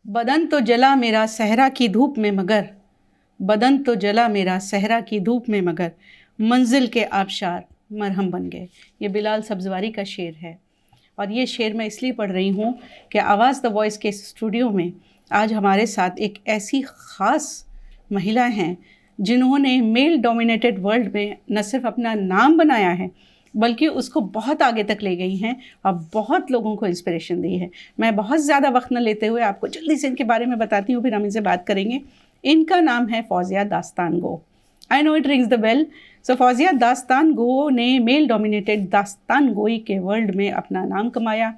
बदन तो जला मेरा सहरा की धूप में मगर, बदन तो जला मेरा सहरा की धूप में मगर, मंजिल के आबशार मरहम बन गए। ये बिलाल सब्जवारी का शेर है और ये शेर मैं इसलिए पढ़ रही हूँ कि आवाज़ द वॉइस के स्टूडियो में आज हमारे साथ एक ऐसी ख़ास महिला हैं जिन्होंने मेल डोमिनेटेड वर्ल्ड में न सिर्फ अपना नाम बनाया है बल्कि उसको बहुत आगे तक ले गई हैं और बहुत लोगों को इंस्पिरेशन दी है। मैं बहुत ज़्यादा वक्त न लेते हुए आपको जल्दी से इनके बारे में बताती हूँ, फिर हम इनसे बात करेंगे। इनका नाम है Fauzia Dastango. I know it rings the bell. So Fauzia Dastango ने मेल डोमिनेटेड दास्तान गोई के वर्ल्ड में अपना नाम कमाया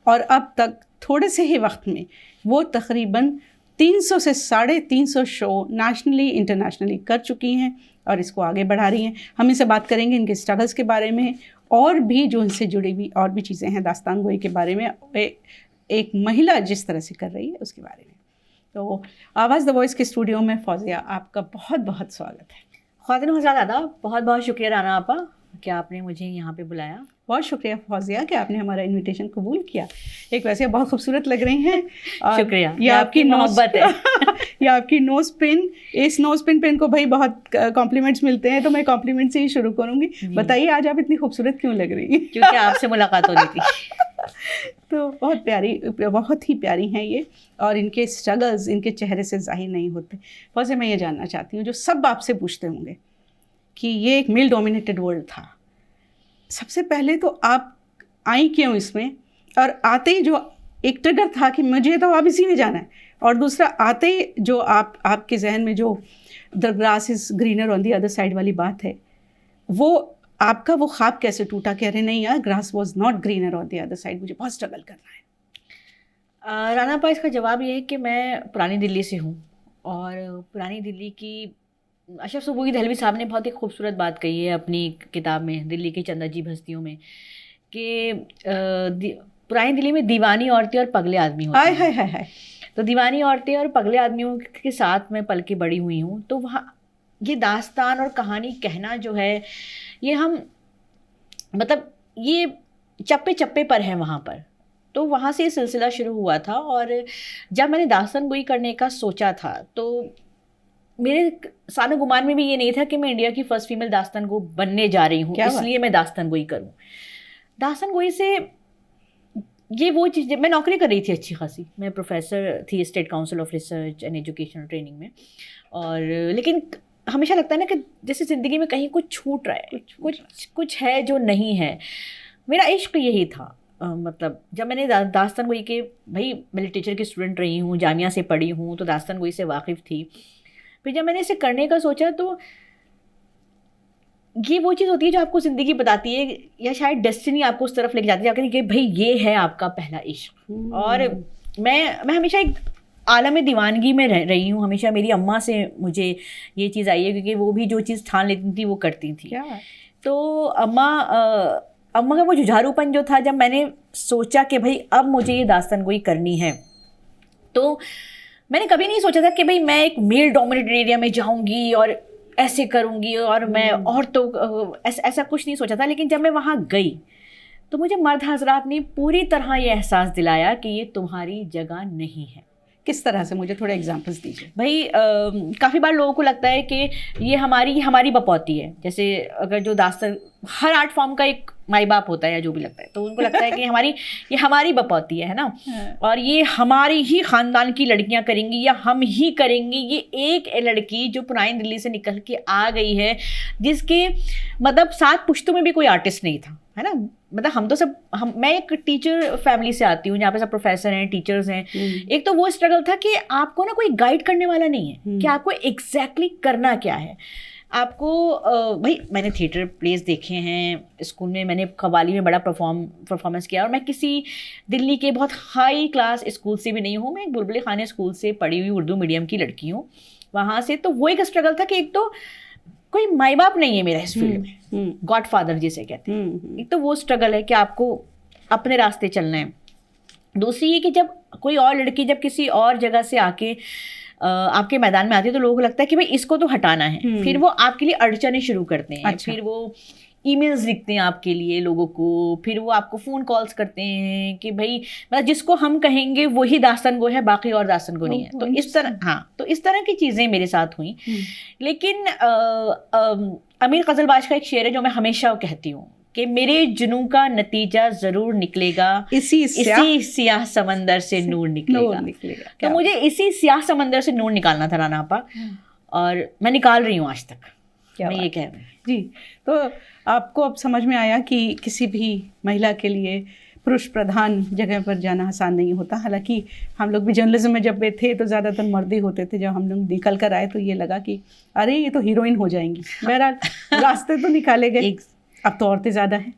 और अब तक थोड़े से ही वक्त में वो तकरीबन 300 से 350 शो नेशनली इंटरनेशनली कर चुकी हैं और इसको आगे बढ़ा रही हैं। हम इनसे बात करेंगे इनके स्ट्रगल्स के बारे में और भी जो इनसे जुड़ी हुई और भी चीज़ें हैं दास्तान गोई के बारे में, एक महिला जिस तरह से कर रही है उसके बारे में। तो आवाज़ द वॉइस के स्टूडियो में फौजिया आपका बहुत बहुत स्वागत है। ख़वातीन हज़रात आदाब, बहुत बहुत शुक्रिया राना आपा कि आपने मुझे यहाँ पे बुलाया। बहुत शुक्रिया फौजिया कि आपने हमारा इनविटेशन कबूल किया। एक वैसे बहुत खूबसूरत लग रही हैं। शुक्रिया, ये आपकी मोहब्बत है। ये आपकी नोज़ पिन, इस नोज़ पिन पे इनको भाई बहुत कॉम्प्लीमेंट्स मिलते हैं तो मैं कॉम्प्लीमेंट से ही शुरू करूँगी। बताइए आज आप इतनी खूबसूरत क्यों लग रही हैं? क्योंकि आपसे मुलाकात हो रही थी। तो बहुत ही प्यारी हैं ये और इनके स्ट्रगल्स इनके चेहरे से जाहिर नहीं होते। वैसे मैं ये जानना चाहती हूँ जो सब आपसे पूछते होंगे कि ये एक मेल डोमिनेटेड वर्ल्ड था, सबसे पहले तो आप आई क्यों इसमें, और आते ही जो एक ट्रिगर था कि मुझे तो अब इसी में जाना है, और दूसरा आते ही जो आपके जहन में जो the grass is greener on the other side वाली बात है, वो आपका वो ख्वाब कैसे टूटा? कह रहे नहीं यार, grass was not greener on the other side, मुझे बहुत स्ट्रगल करना है। राना पा, इसका जवाब ये है कि मैं पुरानी दिल्ली से हूँ और पुरानी दिल्ली की अशरफ सुबूही दहलवी साहब ने बहुत ही खूबसूरत बात कही है अपनी किताब में दिल्ली की चंद अजीब हस्तियों में कि पुरानी दिल्ली में दीवानी औरतें और पगले आदमी होते हैं। हाय। तो दीवानी औरतें और पगले आदमियों के साथ मैं पल के बड़ी हुई हूँ। तो वहाँ ये दास्तान और कहानी कहना जो है ये हम मतलब ये चप्पे चप्पे पर है वहाँ पर। तो वहाँ से ये सिलसिला शुरू हुआ था और जब मैंने दास्तान गोई करने का सोचा था तो मेरे सानो गुमान में भी ये नहीं था कि मैं इंडिया की फर्स्ट फीमेल दास्तान गो बनने जा रही हूँ, इसलिए मैं दास्तान गोई करूँ। दास्तान गोई से ये वो चीज़, मैं नौकरी कर रही थी अच्छी खासी, मैं प्रोफेसर थी state council of research and education training में, और लेकिन हमेशा लगता है ना कि जैसे ज़िंदगी में कहीं कुछ छूट रहा है, कुछ है जो नहीं है। मेरा इश्क यही था। मतलब जब मैंने दास्तान गोई के, भाई मैं लिटरेचर की स्टूडेंट रही हूँ, जामिया से पढ़ी हूँ, तो दास्तान गोई से वाकिफ़ थी। फिर जब मैंने इसे करने का सोचा तो ये वो चीज़ होती है जो आपको ज़िंदगी बताती है या शायद डेस्टिनी आपको उस तरफ लेके जाती है कि भाई ये है आपका पहला इश्क। और मैं हमेशा एक आलम दीवानगी में रही हूँ। हमेशा मेरी अम्मा से मुझे ये चीज़ आई है क्योंकि वो भी जो चीज़ ठान लेती थी वो करती थी। तो अम्मा का वो जुझारूपन जो था, जब मैंने सोचा कि भाई अब मुझे ये दास्तान गोई करनी है, तो मैंने कभी नहीं सोचा था कि भाई मैं एक मेल डोमिनेटेड एरिया में जाऊंगी और ऐसे करूंगी और मैं और तो ऐसा कुछ नहीं सोचा था। लेकिन जब मैं वहाँ गई तो मुझे मर्द हजरात ने पूरी तरह ये एहसास दिलाया कि ये तुम्हारी जगह नहीं है। किस तरह से? मुझे थोड़े एग्जांपल्स दीजिए। भाई काफ़ी बार लोगों को लगता है कि ये हमारी बपौती है। जैसे अगर जो दास्तान, हर आर्ट फॉर्म का एक माई बाप होता है या जो भी लगता है, तो उनको लगता है कि ये हमारी बपौती है ना, और ये हमारी ही ख़ानदान की लड़कियां करेंगी या हम ही करेंगे। ये एक लड़की जो पुरानी दिल्ली से निकल के आ गई है, जिसके मतलब 7 पुश्तों में भी कोई आर्टिस्ट नहीं था, है ना। मतलब मैं एक टीचर फैमिली से आती हूँ जहाँ पे सब प्रोफेसर हैं, टीचर्स हैं। एक तो वो स्ट्रगल था कि आपको ना कोई गाइड करने वाला नहीं है कि आपको एग्जैक्टली करना क्या है। आपको भाई मैंने थिएटर प्लेस देखे हैं, स्कूल में मैंने कव्वाली में बड़ा परफॉर्मेंस किया, और मैं किसी दिल्ली के बहुत हाई क्लास स्कूल से भी नहीं हूँ। मैं एक बुलबुल खाने स्कूल से पढ़ी हुई उर्दू मीडियम की लड़की हूँ वहाँ से। तो वो एक स्ट्रगल था कि एक तो कोई माई बाप नहीं है मेरा इस फील्ड में, गॉड फादर जिसे कहते हैं। एक तो वो स्ट्रगल है कि आपको अपने रास्ते चलना है। दूसरी ये कि जब कोई और लड़की जब किसी और जगह से आके आपके मैदान में आती है तो लोगों को लगता है कि भाई इसको तो हटाना है, फिर वो आपके लिए अड़चने शुरू करते हैं। फिर वो ईमेल्स लिखते हैं आपके लिए लोगों को, फिर वो आपको फ़ोन कॉल्स करते हैं कि भाई मतलब जिसको हम कहेंगे वही दास्तान गो है, बाकी और दास्तान गो नहीं है। तो इस तरह, हाँ, तो इस तरह की चीज़ें मेरे साथ हुई। लेकिन अमीर ग़ज़लबाज का एक शेर है जो मैं हमेशा कहती हूँ कि मेरे जुनून का नतीजा ज़रूर निकलेगा, इसी स्याह समंदर से नूर निकलेगा। तो मुझे इसी स्याह समंदर से नूर निकालना था राना आपा, और मैं निकाल रही हूँ आज तक। मैं ये कह रही हूँ जी। तो आपको अब समझ में आया कि किसी भी महिला के लिए पुरुष प्रधान जगह पर जाना आसान नहीं होता। हालांकि हम लोग भी जर्नलिज्म में जब थे तो ज़्यादातर मर्द ही होते थे। जब हम लोग निकल कर आए तो ये लगा कि अरे ये तो हीरोइन हो जाएंगी। बहरहाल रास्ते तो निकाले गए, अब तो औरतें ज़्यादा हैं।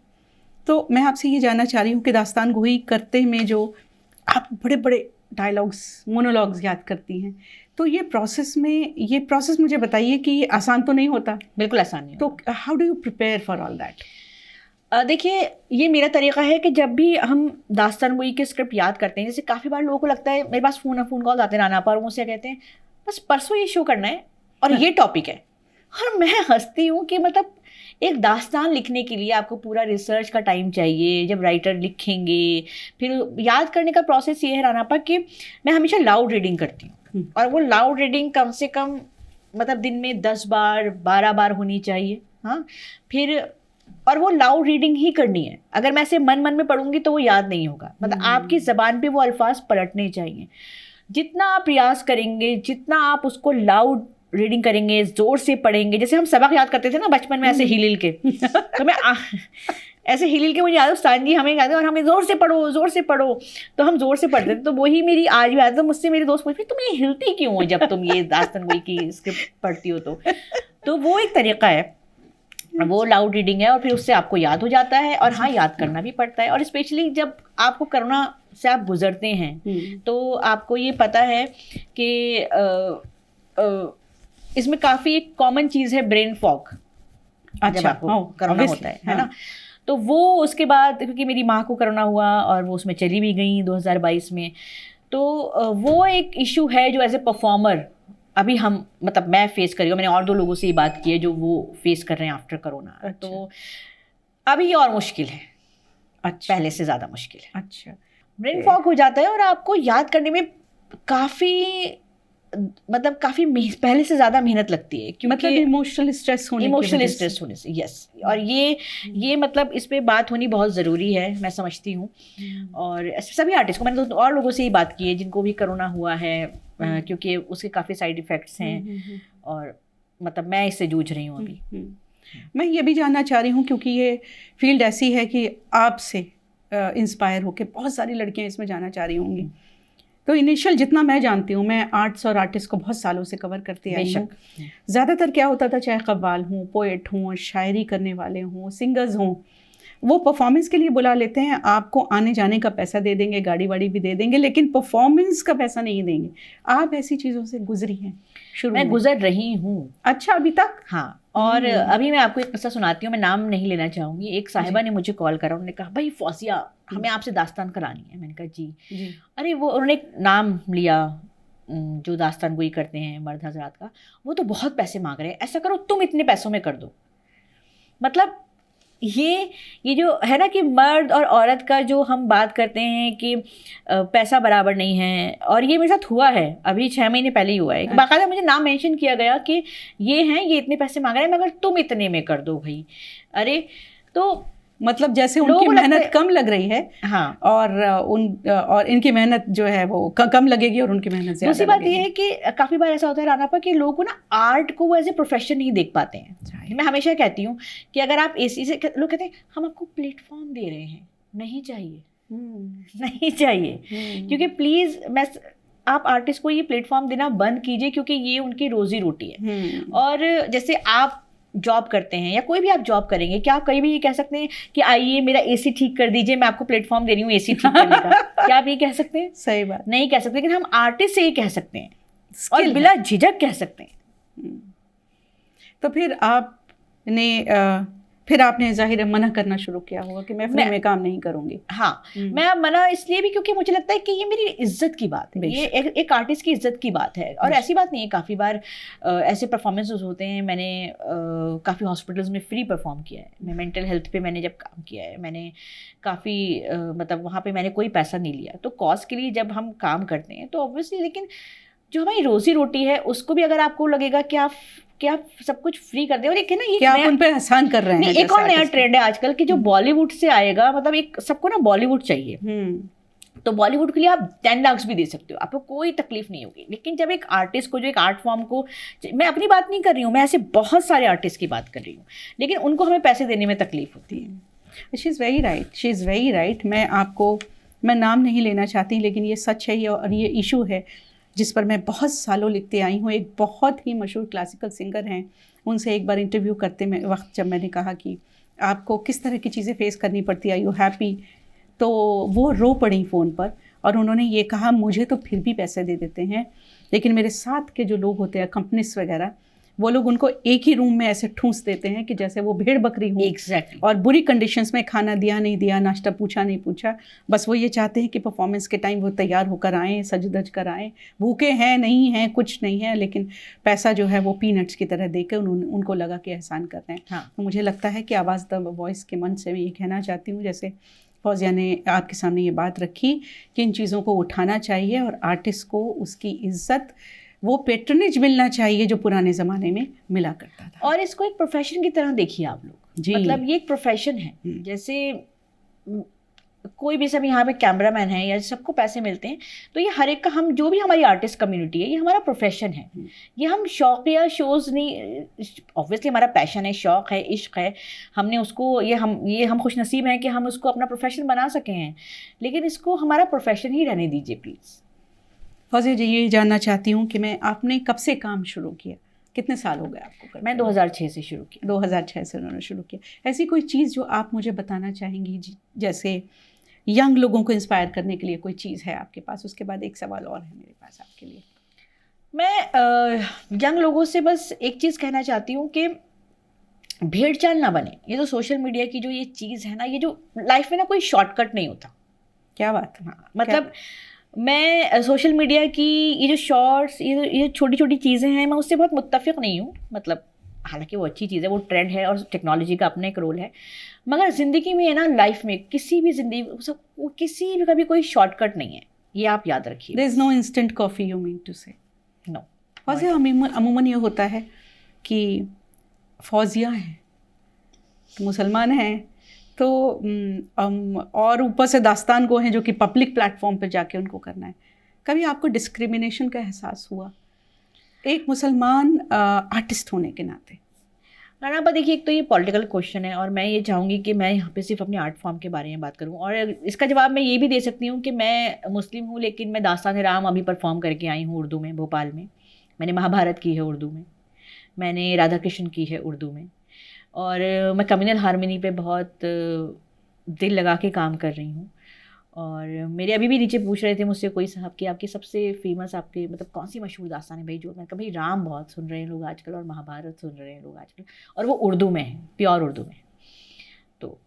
तो मैं आपसे ये जानना चाह रही हूँ कि दास्तान गोई करते में जो आप बड़े बड़े डायलॉग्स, मोनोलॉग्स याद करती हैं, तो ये प्रोसेस मुझे बताइए कि ये आसान तो नहीं होता। बिल्कुल आसान नहीं होता। तो how do you prepare for all that? देखिए, ये मेरा तरीका है कि जब भी हम दास्तान गोई के स्क्रिप्ट याद करते हैं, जैसे काफ़ी बार लोगों को लगता है, मेरे पास फ़ोन कॉल आते हैं राना पर, मुझसे कहते हैं बस परसों ये शो करना है और ये टॉपिक है। और मैं हंसती हूँ कि मतलब एक दास्तान लिखने के लिए आपको पूरा रिसर्च का टाइम चाहिए। जब राइटर लिखेंगे, फिर याद करने का प्रोसेस ये है राना पर कि मैं हमेशा लाउड रीडिंग करती हूँ, और वो लाउड रीडिंग कम से कम मतलब दिन में 10 बार 12 बार होनी चाहिए। हाँ, फिर और वो लाउड रीडिंग ही करनी है। अगर मैं ऐसे मन में पढ़ूंगी तो वो याद नहीं होगा। मतलब आपकी ज़बान पे वो अल्फाज पलटने चाहिए। जितना आप प्रयास करेंगे, जितना आप उसको लाउड रीडिंग करेंगे, जोर से पढ़ेंगे, जैसे हम सबक याद करते थे ना बचपन में, ऐसे हिल के तो मैं ऐसे हिल के मुझे याद है, उस्ताद जी हमें याद है, और हमें ज़ोर से पढ़ो, तो हम ज़ोर से पढ़ते थे। तो वही मेरी आज भी याद है। तो मुझसे मेरे दोस्त पूछते तुम ये हिलती क्यों हो जब तुम ये दास्तान गोई की स्क्रिप्ट पढ़ती हो? तो वो एक तरीका है, वो लाउड रीडिंग है, और फिर उससे आपको याद हो जाता है। और हाँ, याद करना भी पड़ता है। और स्पेशली जब आपको कोरोना से आप गुजरते हैं तो आपको ये पता है कि इसमें काफ़ी एक कॉमन चीज़ है ब्रेन फॉग। जब आपको कोरोना होता है ना, तो वो उसके बाद, क्योंकि मेरी माँ को कोरोना हुआ और वो उसमें चली भी गई 2022 में, तो वो एक इशू है जो एज ए परफॉर्मर अभी हम मतलब मैं फेस कर रही हूँ। मैंने और 2 लोगों से ये बात की है जो वो फेस कर रहे हैं आफ्टर कोरोना। अच्छा। तो अभी ये और मुश्किल है। अच्छा। पहले से ज़्यादा मुश्किल है। अच्छा। ब्रेन फॉग हो जाता है और आपको याद करने में काफ़ी पहले से ज़्यादा मेहनत लगती है, क्योंकि मतलब इमोशनल स्ट्रेस होने से। यस। और ये मतलब इस पे बात होनी बहुत ज़रूरी है, मैं समझती हूँ। और सभी आर्टिस्ट को, मैंने तो और लोगों से ही बात की है जिनको भी कोरोना हुआ है, क्योंकि उसके काफ़ी साइड इफ़ेक्ट्स हैं, और मतलब मैं इससे जूझ रही हूँ अभी। मैं ये भी जानना चाह रही हूँ, क्योंकि ये फील्ड ऐसी है कि आपसे इंस्पायर होकर बहुत सारी लड़कियाँ इसमें जाना चाह रही होंगी। तो इनिशियल जितना मैं जानती हूँ, मैं आर्ट्स और आर्टिस्ट को बहुत सालों से कवर करती आई हूँ। ज़्यादातर क्या होता था, चाहे कव्वाल हों, पोएट हों, शायरी करने वाले हों, सिंगर्स हों, वो परफॉर्मेंस के लिए बुला लेते हैं। आपको आने जाने का पैसा दे देंगे, गाड़ी वाड़ी भी दे देंगे, लेकिन परफॉर्मेंस का पैसा नहीं देंगे। आप ऐसी चीज़ों से गुजरी हैं? मैं गुजर रही हूँ। अच्छा, अभी तक? हाँ। और अभी मैं आपको एक किस्सा सुनाती हूँ, मैं नाम नहीं लेना चाहूँगी। एक साहिबा ने मुझे कॉल करा, उन्होंने कहा भाई फौजिया, हमें आपसे दास्तान करानी है। मैंने कहा जी। अरे वो उन्होंने एक नाम लिया जो दास्तान गोई करते हैं मर्द हजरात का, वो तो बहुत पैसे मांग रहे हैं, ऐसा करो तुम इतने पैसों में कर दो। मतलब ये जो है ना कि मर्द और औरत का जो हम बात करते हैं कि पैसा बराबर नहीं है, और ये मेरे साथ हुआ है अभी 6 महीने पहले ही हुआ है। बाकायदा मुझे नाम मेंशन किया गया कि ये हैं, ये इतने पैसे मांग रहे हैं, मगर तुम इतने में कर दो भाई। अरे तो मतलब जैसे उनकी मेहनत कम लग रही है। हाँ। और इनकी मेहनत जो है वो कम लगेगी और उनकी मेहनत ज़्यादा। दूसरी बात ये है कि काफ़ी बार ऐसा होता है राना पर कि लोग ना आर्ट को वो एज ए प्रोफेशन नहीं देख पाते हैं। मैं हमेशा कहती हूँ कि अगर आप इसी से, लोग कहते हैं हम आपको प्लेटफॉर्म दे रहे हैं, नहीं चाहिए। नहीं चाहिए, क्योंकि प्लीज़ आप आर्टिस्ट को ये प्लेटफॉर्म देना बंद कीजिए, क्योंकि ये उनकी रोजी रोटी है। और जैसे आप जॉब करते हैं या कोई भी आप जॉब करेंगे, क्या आप कहीं भी ये कह सकते हैं कि आइए मेरा एसी ठीक कर दीजिए, मैं आपको प्लेटफॉर्म दे रही हूँ एसी ठीक करने का? क्या आप ये कह सकते हैं? सही बात नहीं कह सकते, लेकिन हम आर्टिस्ट से ये कह सकते हैं और बिला झिझक कह सकते हैं। तो फिर आपने फिर आपने जाहिर है मना करना शुरू किया होगा कि मैं फ्री में काम नहीं करूंगी। हाँ, मैं अब मना इसलिए भी क्योंकि मुझे लगता है कि ये मेरी इज्जत की बात है, ये एक आर्टिस्ट की इज्जत की बात है। और ऐसी बात नहीं है, काफ़ी बार ऐसे परफॉर्मेंसेस होते हैं, मैंने काफ़ी हॉस्पिटल्स में फ्री परफॉर्म किया है। मैं मेंटल हेल्थ पे मैंने जब काम किया है, मैंने काफ़ी मतलब वहाँ पे मैंने कोई पैसा नहीं लिया। तो कॉज के लिए जब हम काम करते हैं तो ऑब्वियसली, लेकिन जो हमारी रोजी रोटी है उसको भी अगर आपको लगेगा कि आप सब कुछ फ्री कर दे, और एक है ना ये क्या आप उन पे एहसान कर रहे हैं। एक और नया ट्रेंड है आजकल कि जो बॉलीवुड से आएगा, मतलब एक सबको ना बॉलीवुड चाहिए, तो बॉलीवुड के लिए आप 10 लाख भी दे सकते हो, आपको कोई तकलीफ नहीं होगी। लेकिन जब एक आर्टिस्ट को, जो एक आर्ट फॉर्म को, मैं अपनी बात नहीं कर रही हूँ, मैं ऐसे बहुत सारे आर्टिस्ट की बात कर रही हूँ, लेकिन उनको हमें पैसे देने में तकलीफ होती है। She is very right, she is very right. मैं नाम नहीं लेना चाहती, लेकिन ये सच है, और ये इशू है जिस पर मैं बहुत सालों लिखते आई हूँ। एक बहुत ही मशहूर क्लासिकल सिंगर हैं, उनसे एक बार इंटरव्यू करते वक्त जब मैंने कहा कि आपको किस तरह की चीज़ें फेस करनी पड़ती है, आर यू हैप्पी, तो वो रो पड़ी फ़ोन पर, और उन्होंने ये कहा मुझे तो फिर भी पैसे दे देते हैं, लेकिन मेरे साथ के जो लोग होते हैं, कंपनीज वगैरह, वो लोग उनको एक ही रूम में ऐसे ठूंस देते हैं कि जैसे वो भेड़ बकरी हो। Exactly. और बुरी कंडीशंस में, खाना दिया नहीं दिया, नाश्ता पूछा नहीं पूछा, बस वो ये चाहते हैं कि परफॉर्मेंस के टाइम वो तैयार होकर आएँ, सज धज कर आएँ, भूखे हैं नहीं हैं कुछ नहीं है, लेकिन पैसा जो है वो पीनट्स की तरह देकर उनको लगा कि एहसान कर रहे हैं। हाँ। तो मुझे लगता है कि आवाज़ द वॉइस के मन से मैं ये कहना चाहती हूँ, जैसे फौजिया ने आपके सामने ये बात रखी कि इन चीज़ों को उठाना चाहिए और आर्टिस्ट को उसकी इज्जत, वो पेट्रनेज मिलना चाहिए जो पुराने ज़माने में मिला करता था। और इसको एक प्रोफेशन की तरह देखिए आप लोग जी। मतलब ये एक प्रोफेशन है, जैसे कोई भी सब यहाँ पे कैमरामैन है या सबको पैसे मिलते हैं, तो ये हर एक का, हम जो भी हमारी आर्टिस्ट कम्युनिटी है, ये हमारा प्रोफेशन है। ये हम शौक या शोज़ नहीं, ऑब्वियसली हमारा पैशन है, शौक़ है, इश्क है, हमने उसको, ये हम खुश नसीब हैं कि हम उसको अपना प्रोफेशन बना सके हैं, लेकिन इसको हमारा प्रोफेशन ही रहने दीजिए प्लीज़। फौजिया जी, ये जानना चाहती हूँ कि आपने कब से काम शुरू किया, कितने साल हो गए आपको करते? मैं 2006 से शुरू किया। 2006 से उन्होंने शुरू किया। ऐसी कोई चीज़ जो आप मुझे बताना चाहेंगी, जैसे यंग लोगों को इंस्पायर करने के लिए कोई चीज़ है आपके पास? उसके बाद एक सवाल और है मेरे पास आपके लिए। मैं यंग लोगों से बस एक चीज़ कहना चाहती हूँ कि भेड़ चाल ना बने। ये जो सोशल मीडिया की जो ये चीज़ है ना, ये जो लाइफ में ना कोई शॉर्टकट नहीं होता। क्या बात है। हाँ, मतलब मैं सोशल मीडिया की ये जो शॉर्ट्स, ये छोटी छोटी चीज़ें हैं, मैं उससे बहुत मुत्तफ़िक़ नहीं हूँ। मतलब हालांकि वो अच्छी चीज़ है, वो ट्रेंड है और टेक्नोलॉजी का अपना एक रोल है, मगर ज़िंदगी में है ना, लाइफ में किसी भी ज़िंदगी, किसी भी कभी कोई शॉर्टकट नहीं है, ये आप याद रखिए। There is no instant coffee, you mean to say? No. Fauzia, अमूमन ये होता है कि फौजिया हैं तो मुसलमान हैं, तो और ऊपर से दास्तान को हैं जो कि पब्लिक प्लेटफॉर्म पर जाके उनको करना है। कभी आपको डिस्क्रिमिनेशन का एहसास हुआ एक मुसलमान आर्टिस्ट होने के नाते? राना पर देखिए, एक तो ये पॉलिटिकल क्वेश्चन है, और मैं ये चाहूँगी कि मैं यहाँ पे सिर्फ अपने आर्ट फॉर्म के बारे में बात करूँ, और इसका जवाब मैं ये भी दे सकती हूँ कि मैं मुस्लिम हूँ, लेकिन मैं दास्तान राम अभी परफॉर्म करके आई हूँ उर्दू में, भोपाल में। मैंने महाभारत की है उर्दू में, मैंने राधा कृष्ण की है उर्दू में, और मैं कम्युनल हारमोनी पे बहुत दिल लगा के काम कर रही हूँ। और मेरे अभी भी नीचे पूछ रहे थे मुझसे कोई साहब कि आपकी सबसे फेमस, आपके मतलब कौन सी मशहूर दास्तान है भाई? जो मैं कभी राम बहुत सुन रहे हैं लोग आजकल, और महाभारत सुन रहे हैं लोग आजकल, और वो उर्दू में है, प्योर उर्दू में। तो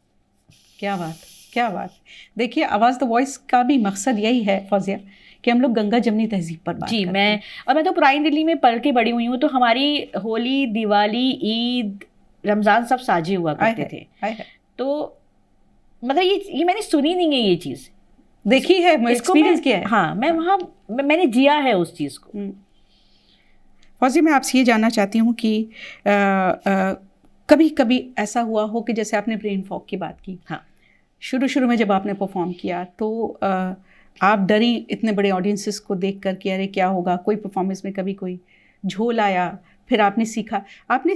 क्या बात। देखिए, आवाज़ द वॉइस का भी मकसद यही है फौजिया कि हम लोग गंगा जमनी तहजीब पर बात जी। करते हैं। मैं तो पुरानी दिल्ली में पल के बड़ी हुई हूँ, तो हमारी होली, दिवाली, ईद, रमज़ान सब साझे हुआ करते थे। तो मतलब ये मैंने सुनी नहीं है, ये चीज़ देखी है, एक्सपीरियंस किया है। हाँ, मैं वहाँ मैंने जिया है उस चीज़ को। फौजी, मैं आपसे ये जानना चाहती हूँ कि कभी कभी ऐसा हुआ हो कि जैसे आपने ब्रेन फॉग की बात की, हाँ, शुरू में जब आपने परफॉर्म किया तो आप डरी इतने बड़े ऑडियंसेस को देख कर कि अरे क्या होगा, कोई परफॉर्मेंस में कभी कोई झोल आया, फिर आपने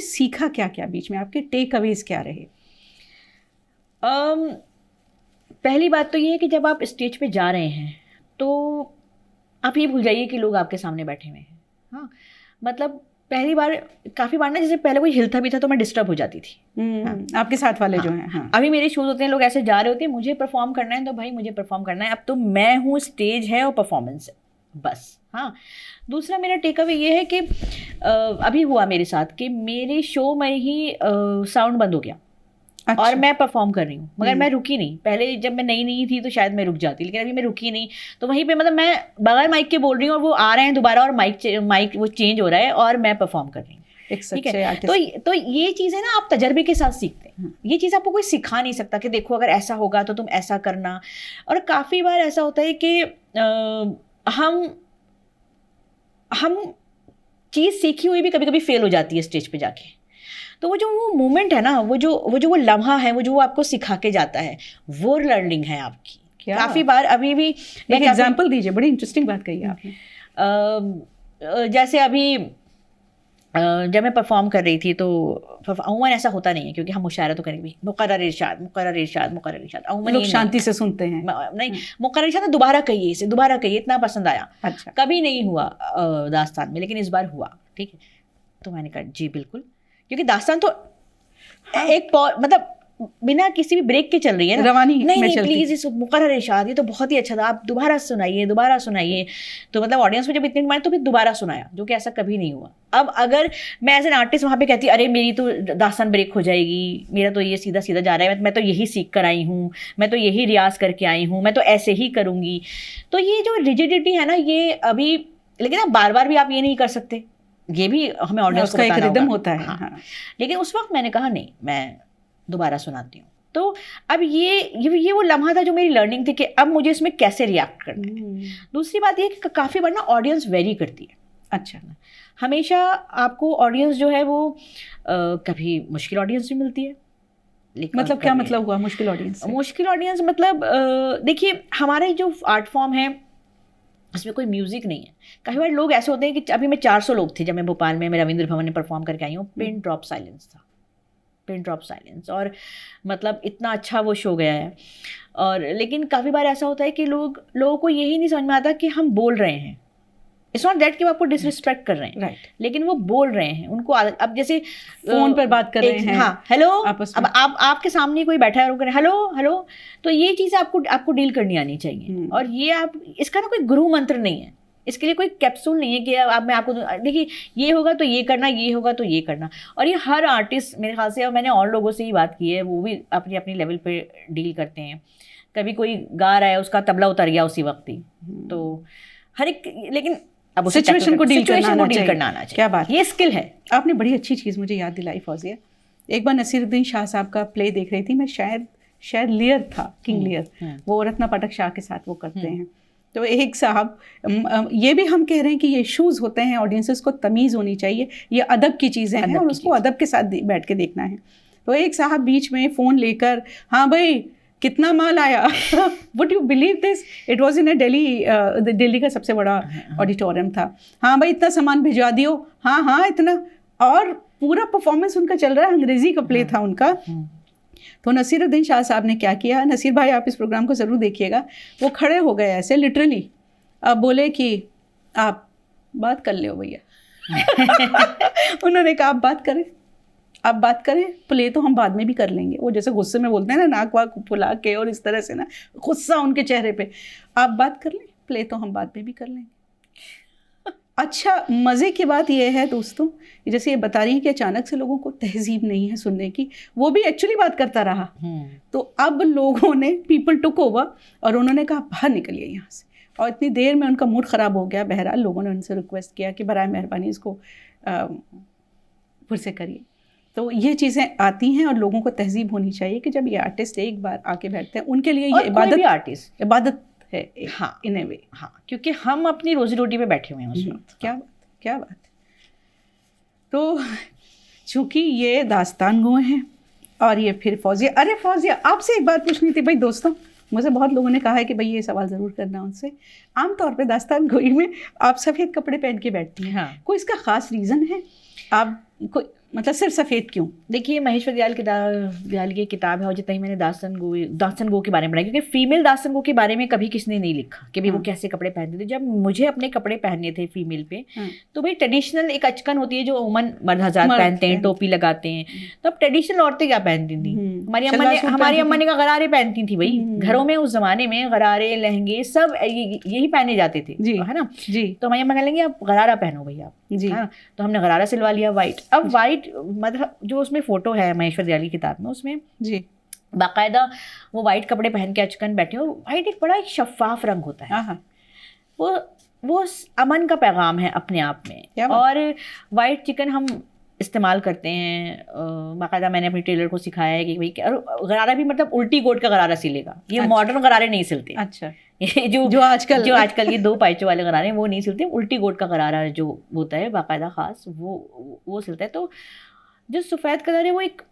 सीखा क्या क्या बीच में, आपके टेक अवेज क्या रहे? पहली बात तो ये है कि जब आप स्टेज पे जा रहे हैं तो आप ये भूल जाइए कि लोग आपके सामने बैठे हुए हैं। हाँ, मतलब पहली बार, काफ़ी बार ना, जैसे पहले कोई हिलता भी था तो मैं डिस्टर्ब हो जाती थी। हाँ, आपके साथ वाले जो हैं। हाँ। अभी मेरे शोज होते हैं, लोग ऐसे जा रहे होते हैं, मुझे परफॉर्म करना है तो भाई मुझे परफॉर्म करना है, अब तो मैं हूँ, स्टेज है और परफॉर्मेंस है, बस। हाँ, दूसरा मेरा टेक अवे ये है कि अभी हुआ मेरे साथ कि मेरे शो में ही साउंड बंद हो गया। अच्छा। और मैं परफॉर्म कर रही हूँ, मगर मैं रुकी नहीं। पहले जब मैं नई नई थी तो शायद मैं रुक जाती, लेकिन अभी मैं रुकी नहीं। तो वहीं पे मतलब मैं बगैर माइक के बोल रही हूँ और वो आ रहे हैं दोबारा और माइक वो चेंज हो रहा है और मैं परफॉर्म कर रही हूँ। एक ठीक सच्चे है, आर्टिस्ट। तो ये चीज़ है ना, आप तजर्बे के साथ सीखते हैं। ये चीज़ आपको कोई सिखा नहीं सकता कि देखो अगर ऐसा होगा तो तुम ऐसा करना। और काफ़ी बार ऐसा होता है कि हम चीज़ सीखी हुई भी कभी कभी फेल हो जाती है स्टेज पे जाके। तो वो मोमेंट है ना, वो लम्हा है, वो आपको सिखा के जाता है, वो लर्निंग है आपकी। काफ़ी बार अभी भी एक एग्जांपल दीजिए, बड़ी इंटरेस्टिंग बात कही आपने। जैसे अभी जब मैं परफॉर्म कर रही थी तो अमूमन ऐसा होता नहीं है, क्योंकि हम मुशायरा तो करेंगे, मुकर्रर इरशाद मुकर्रर इरशाद मुकर्रर इरशाद, अमूमन लोग शांति से सुनते हैं। नहीं, मुकर्रर इरशाद दोबारा कहिए, इसे दोबारा कहिए, इतना पसंद आया। अच्छा। कभी नहीं हुआ दास्तान में, लेकिन इस बार हुआ। ठीक है, तो मैंने कहा जी बिल्कुल, क्योंकि दास्तान तो एक मतलब बिना किसी भी ब्रेक के चल रही है ना, रवानी नहीं प्लीज इस मुकर्रर इरशाद ये तो बहुत ही अच्छा था, आप दोबारा सुनाइए। तो मतलब ऑडियंस में जब इतनी डिमांड तो फिर दोबारा सुनाया, जो कि ऐसा कभी नहीं हुआ। अब अगर मैं एज एन आर्टिस्ट वहाँ पे कहती अरे मेरी तो दास्तान ब्रेक हो जाएगी, मेरा तो ये सीधा सीधा जा रहा है, मैं तो यही सीख कर आई हूँ, मैं तो यही रियाज करके आई हूँ, मैं तो ऐसे ही करूँगी। तो ये जो रिजिडिटी है ना, ये अभी, लेकिन अब बार बार भी आप ये नहीं कर सकते, ये भी हमें ऑडियंस को बताना होगा। रिदम होता है। हाँ। लेकिन उस वक्त मैंने कहा नहीं, मैं दोबारा सुनाती हूँ। तो अब ये वो लम्हा था जो मेरी लर्निंग थी कि अब मुझे इसमें कैसे रिएक्ट करना है। दूसरी बात ये कि काफ़ी बार ना ऑडियंस वेरी करती है। अच्छा, हमेशा आपको ऑडियंस जो है वो कभी मुश्किल ऑडियंस भी मिलती है। मतलब क्या मतलब हुआ मुश्किल ऑडियंस? मुश्किल ऑडियंस मतलब देखिए, हमारे जो आर्ट फॉर्म है उसमें कोई म्यूजिक नहीं है। कई बार लोग ऐसे होते हैं कि अभी मैं 400 लोग थे जब मैं भोपाल में रविंद्र भवन में परफॉर्म करके आई हूँ, पिन ड्रॉप साइलेंस था, पिन ड्रॉप साइलेंस, और मतलब इतना अच्छा वो शो गया है। और लेकिन काफ़ी बार ऐसा होता है कि लोगों को यही नहीं समझ में आता कि हम बोल रहे हैं, इट्स नॉट दैट कि वो आपको डिसरिस्पेक्ट कर रहे हैं, राइट, लेकिन वो बोल रहे हैं, उनको अब जैसे फोन पर बात कर रहे हैं, हाँ हेलो, अब आपके सामने कोई बैठा है और हेलो, तो ये चीज़ आपको डील करनी आनी चाहिए। और ये आप, इसका ना कोई गुरु मंत्र नहीं है, इसके लिए कोई कैप्सूल नहीं है कि अब मैं आपको देखिए ये होगा तो ये करना, ये होगा तो ये करना। और ये हर आर्टिस्ट मेरे ख्याल से, और मैंने और लोगों से ही बात की है, वो भी अपनी अपनी लेवल पे डील करते हैं। कभी कोई गा रहा है, उसका तबला उतर गया उसी वक्त ही, तो हर एक, लेकिन अब सिचुएशन को डील करना आना चाहिए। क्या बात, ये स्किल है। आपने बड़ी अच्छी चीज़ मुझे याद दिलाई फौजिया। एक बार नसीरुद्दीन शाह साहब का प्ले देख रही थी मैं, शायद लियर था, किंग लियर, वो रत्ना पाठक शाह के साथ वो करते हैं। तो एक साहब, ये भी हम कह रहे हैं कि ये इशूज़ होते हैं, ऑडियंसेस को तमीज़ होनी चाहिए, ये अदब की चीज़ें हैं और उसको अदब के साथ बैठ के देखना है। तो एक साहब बीच में फ़ोन लेकर, हाँ भाई कितना माल आया, would you believe this, it was in Delhi का सबसे बड़ा ऑडिटोरियम था, हाँ भाई इतना सामान भिजवा दियो, हाँ इतना, और पूरा परफॉर्मेंस उनका चल रहा है, अंग्रेज़ी का प्ले था उनका। तो नसीरुद्दीन शाह साहब ने क्या किया, नसीर भाई आप इस प्रोग्राम को ज़रूर देखिएगा, वो खड़े हो गए ऐसे लिटरली, अब बोले कि आप बात कर लो भैया। उन्होंने कहा आप बात करें, प्ले तो हम बाद में भी कर लेंगे। वो जैसे गुस्से में बोलते हैं ना, नाक वाक फुला के और इस तरह से ना, गुस्सा उनके चेहरे पे, आप बात कर लें, प्ले तो हम बाद में भी कर लेंगे। अच्छा, मज़े की बात यह है दोस्तों, जैसे ये बता रही है कि अचानक से लोगों को तहजीब नहीं है सुनने की, वो भी एक्चुअली बात करता रहा। तो अब लोगों ने, पीपल टुक ओवर, और उन्होंने कहा बाहर निकलिए यहाँ से, और इतनी देर में उनका मूड ख़राब हो गया। बहरहाल लोगों ने उनसे रिक्वेस्ट किया कि बराए मेहरबानी इसको फिर से करिए। तो ये चीज़ें आती हैं और लोगों को तहजीब होनी चाहिए कि जब ये आर्टिस्ट एक बार आके बैठते हैं, उनके लिए ये इबादत है, हाँ इन ए वे, हाँ, क्योंकि हम अपनी रोजी रोटी पे बैठे हुए हैं उस वक्त। क्या बात। तो चूँकि ये दास्तान गो हैं, और ये फिर फौजिया आपसे एक बात पूछनी थी भाई दोस्तों, मुझे बहुत लोगों ने कहा है कि भाई ये सवाल ज़रूर करना उनसे। आमतौर पे दास्तान गोई में आप सफ़ेद कपड़े पहन के बैठती हैं, हाँ। कोई इसका ख़ास रीज़न है? आप कोई मतलब सिर्फ सफ़ेद क्यों? देखिए, महेश्वर दयाल की किताब है, और जितना ही मैंने दास्तान गो के बारे में पढ़ा, क्योंकि फीमेल दास्तान गो के बारे में कभी किसी ने नहीं लिखा कि भाई वो कैसे कपड़े पहनते थे। जब मुझे अपने कपड़े पहनने थे फीमेल पे, तो भाई ट्रेडिशनल एक अचकन होती है जो उमन मर्द हज़ार पहनते हैं, टोपी लगाते हैं। तो अब ट्रेडिशनल औरतें क्या पहनती थी? हमारी अम्मा ने गरारे पहनती थी भाई, घरों में उस जमाने में गरारे, लहंगे सब यही पहने जाते थे, है ना जी। तो हमारी अम्मा कहेंगे आप गरारा पहनो भैया, है ना, तो हमने गरारा सिलवा लिया वाइट। अब वाइट वाइट, मतलब जो उसमें फ़ोटो है महेश्वर दयाल की किताब में, उसमें जी। बाकायदा वो वाइट कपड़े पहन के अचकन बैठे हो। वाइट एक बड़ा शफाफ रंग होता है, हाँ, वो अमन का पैगाम है अपने आप में। और वाइट चिकन हम इस्तेमाल करते हैं, बाकायदा मैंने अपनी टेलर को सिखाया है कि भाई, और गरारा भी मतलब उल्टी गोट का गरारा सिलेगा, ये मॉडर्न गरारे नहीं सिलते। अच्छा। ये जो आजकल ये 2 पाइचों वाले गरारे हैं वो नहीं सिलते, उल्टी गोट का गरारा जो होता है बाकायदा खास, वो सिलता है। तो जो सफ़ेद कलर है वो एक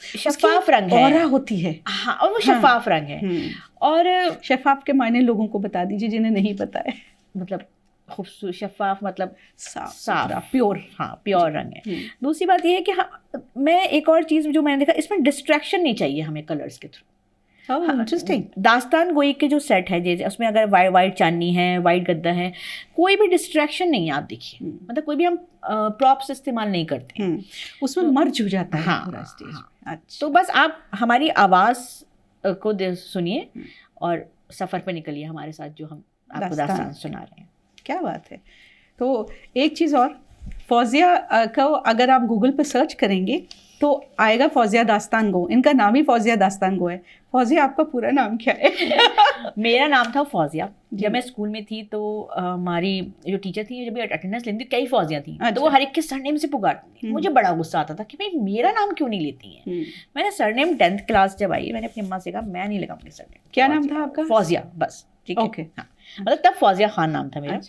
शफाफ रंग है, ऑरा होती है। हाँ, और वो शफाफ रंग है। और शफाफ के मायने लोगों को बता दीजिए जिन्हें नहीं पता है। मतलब खूबसूरत, शफाफ मतलब साफ, प्योर। हाँ, प्योर रंग है। दूसरी बात ये है कि मैं एक और चीज़ जो मैंने देखा, इसमें डिस्ट्रैक्शन नहीं चाहिए हमें कलर्स के थ्रू। इंटरेस्टिंग। दास्तान गोई के जो सेट है, जैसे उसमें अगर वाइट चांदनी है, वाइट गद्दा है, कोई भी डिस्ट्रैक्शन नहीं है। आप देखिए, मतलब कोई भी हम प्रॉप्स इस्तेमाल नहीं करते, उसमें मर्ज हो जाता है पूरा स्टेज। अच्छा, तो बस आप हमारी आवाज़ को सुनिए और सफ़र पे निकलिए हमारे साथ, जो हम आपको दास्तान सुना रहे हैं। क्या बात है। तो एक चीज़ और, फौजिया को अगर आप गूगल पे सर्च करेंगे तो आएगा फौजिया दास्तान गो। इनका नाम ही फौजिया दास्तान गो है। फौजिया, आपका पूरा नाम क्या है? मेरा नाम था फौजिया। जब मैं स्कूल में थी तो हमारी जो टीचर थी, जब अटेंडेंस लेती थी, कई फौजिया थी। तो वो हर एक के सरनेम से पुकारती थी। मुझे बड़ा गुस्सा आता था कि भाई मेरा नाम क्यों नहीं लेती हैं। मैंने सरनेम 10th क्लास जब आई, मैंने अपनी अम्मा से कहा मैं नहीं लगाऊंगी सरनेम। क्या नाम था आपका? फौजिया, बस। ठीक है, ओके। हाँ, मतलब तब फौजिया खान नाम था मेरा।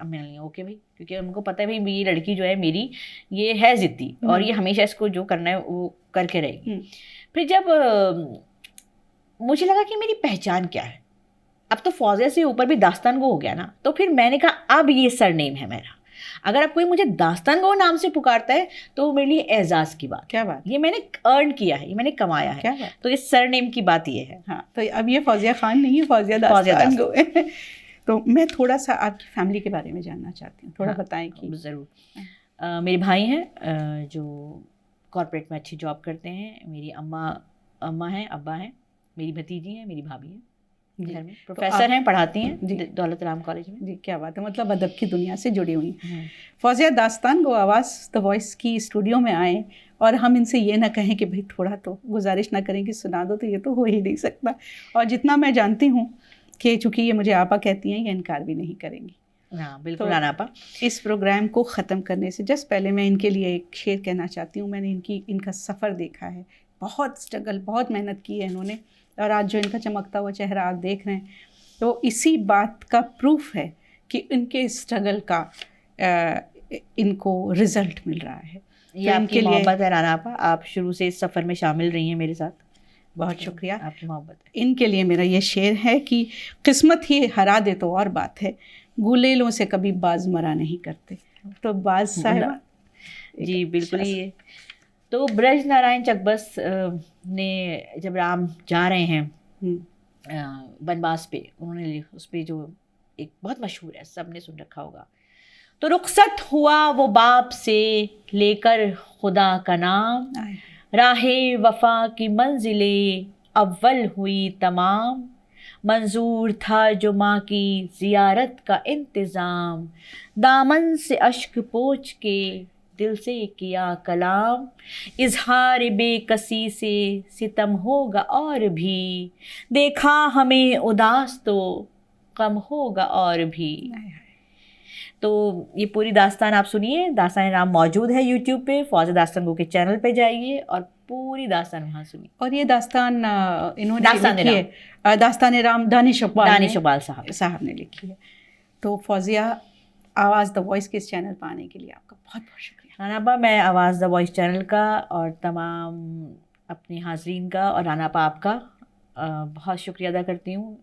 मैंने ओके भाई, क्योंकि उनको पता है भाई मेरी लड़की जो है मेरी, ये है ज़िद्दी और ये हमेशा इसको जो करना है वो करके रहेगी। फिर जब मुझे लगा कि मेरी पहचान क्या है, अब तो फौजिया से ऊपर भी दास्तान गो हो गया ना, तो फिर मैंने कहा अब ये सरनेम है मेरा। अगर अब कोई मुझे दास्तान गो नाम से पुकारता है तो मेरे लिए एजाज़ की बात। क्या बात, ये मैंने अर्न किया है, ये मैंने कमाया है। क्या बात। तो इस सरनेम की बात ये है। हाँ, तो अब ये फौजिया खान नहीं है, फौजिया दास्तान गो है। तो मैं थोड़ा सा आपकी फैमिली के बारे में जानना चाहती हूँ, थोड़ा बताएं कि। ज़रूर। मेरे भाई हैं जो कॉर्पोरेट में अच्छी जॉब करते हैं। मेरी अम्मा हैं, अब्बा हैं, मेरी भतीजी हैं, मेरी भाभी हैं, घर में प्रोफेसर हैं, पढ़ाती हैं दौलत राम कॉलेज में। जी, क्या बात है, मतलब अदब की दुनिया से जुड़ी हुई। फौजिया दास्तान गो आवाज़ द वॉइस की स्टूडियो में आए और हम इनसे ये ना कहें कि भाई थोड़ा तो गुजारिश ना करें कि सुना दो, तो ये तो हो ही नहीं सकता। और जितना मैं जानती हूँ कि चूँकि ये मुझे आपा कहती हैं, ये इनकार भी नहीं करेंगी। हाँ, बिल्कुल। तो आपा, इस प्रोग्राम को ख़त्म करने से जस्ट पहले मैं इनके लिए एक शेर कहना चाहती हूँ। मैंने इनका सफ़र देखा है, बहुत स्ट्रगल, बहुत मेहनत की है इन्होंने, और आज जो इनका चमकता हुआ चेहरा आप देख रहे हैं, तो इसी बात का प्रूफ है कि इनके स्ट्रगल का इनको रिज़ल्ट मिल रहा है। ये आपकी मोहब्बत है राना आपा, आप शुरू से इस सफ़र में शामिल रही हैं मेरे साथ। बहुत शुक्रिया, आपकी मोहब्बत है। इनके लिए मेरा ये शेर है कि किस्मत ही हरा दे तो और बात है, गुलेलों से कभी बाज मरा नहीं करते। तो बाज साहिबा जी, बिल्कुल ही है। तो ब्रज नारायण चकबस ने जब राम जा रहे हैं वनवास पे, उन्होंने उस पर जो एक बहुत मशहूर है, सब ने सुन रखा होगा, तो रुखसत हुआ वो बाप से लेकर खुदा का नाम, राहे वफा की मंजिले अव्वल हुई तमाम, मंजूर था जो माँ की ज़ियारत का इंतज़ाम, दामन से अश्क पोंछ के दिल से किया कलाम, इजहार बेकसी से सितम होगा और भी, देखा हमें उदास तो गम होगा और भी। तो ये पूरी दास्तान आप सुनिए। दास्तान राम मौजूद है यूट्यूब पे, फौजिया दास्तान गो के चैनल पे जाइए और पूरी दास्तान वहाँ सुनिए। और ये दास्तान इन्होंने लिखी है, दास्तान राम दानिश इकबाल साहब ने लिखी है। तो फौजिया, आवाज़ द वॉइस के इस चैनल पर आने के लिए आपका बहुत बहुत शुक्रिया। रानापा, मैं आवाज़ द वॉइस चैनल का और तमाम अपने हाजरीन का और रानापा आपका बहुत शुक्रिया अदा करती हूँ।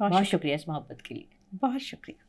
बहुत शुक्रिया इस मोहब्बत के लिए। बहुत शुक्रिया।